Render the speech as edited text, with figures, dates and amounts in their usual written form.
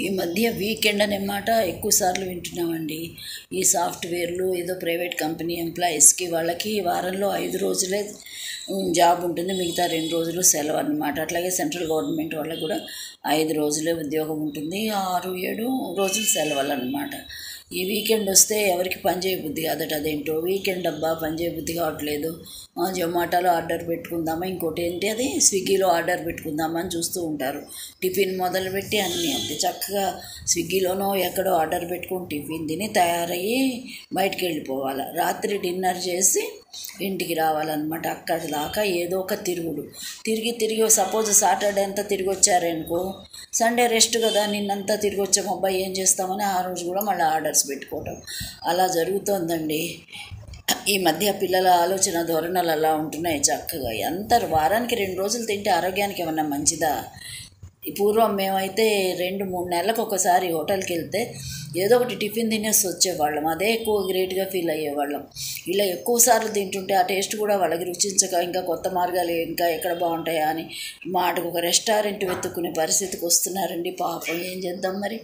ఈ మధ్య వీకెండ్ అనే మాట ఎక్కువ సార్లు వింటున్నామండి. ఈ సాఫ్ట్వేర్లు ఏదో ప్రైవేట్ కంపెనీ ఎంప్లాయీస్కి వాళ్ళకి వారంలో 5 రోజులే జాబ్ ఉంటుంది, మిగతా 2 రోజులు సెలవు అన్నమాట. అట్లాగే సెంట్రల్ గవర్నమెంట్ వాళ్ళకి కూడా 5 రోజులే ఉద్యోగం ఉంటుంది, 6-7 రోజులు సెలవులు అన్నమాట. ఈ వీకెండ్ వస్తే ఎవరికి పని చేయబుద్ధి కాదట. అదేంటో వీకెండ్ అబ్బా పని చేయబుద్ధి కావట్లేదు, జొమాటోలో ఆర్డర్ పెట్టుకుందామా, ఇంకోటి ఏంటి అది స్విగ్గీలో ఆర్డర్ పెట్టుకుందామా అని చూస్తూ ఉంటారు. టిఫిన్ మొదలుపెట్టి అన్నీ అంతే. చక్కగా స్విగ్గీలోనో ఎక్కడో ఆర్డర్ పెట్టుకుని టిఫిన్ తిని తయారయ్యి బయటికి వెళ్ళిపోవాలి. రాత్రి డిన్నర్ చేసి ఇంటికి రావాలన్నమాట. అక్కడి దాకా ఏదో ఒక తిరిగి సపోజ్ సాటర్డే అంతా తిరిగి వచ్చారనుకో, సండే రెస్ట్ కదా, నిన్నంతా తిరిగి వచ్చాము అబ్బాయి ఏం చేస్తామని ఆ రోజు కూడా మళ్ళీ ఆర్డర్స్ పెట్టుకోవటం అలా జరుగుతోందండి. ఈ మధ్య పిల్లల ఆలోచన ధోరణులు అలా ఉంటున్నాయి. చక్కగా ఎంత వారానికి 2 రోజులు తింటే ఆరోగ్యానికి ఏమన్నా మంచిదా? పూర్వం మేమైతే 2-3 నెలలకు ఒకసారి హోటల్కి వెళ్తే ఏదో ఒకటి టిఫిన్ తినేసి వచ్చేవాళ్ళం. అదే ఎక్కువ గ్రేట్గా ఫీల్ అయ్యేవాళ్ళం. ఇలా ఎక్కువసార్లు తింటుంటే ఆ టేస్ట్ కూడా వాళ్ళకి రుచించక ఇంకా కొత్త మార్గాలు ఇంకా ఎక్కడ బాగుంటాయా అని మాటకు ఒక రెస్టారెంట్ వెతుక్కునే పరిస్థితికి వస్తున్నారండి. పాపం ఏం చేద్దాం మరి.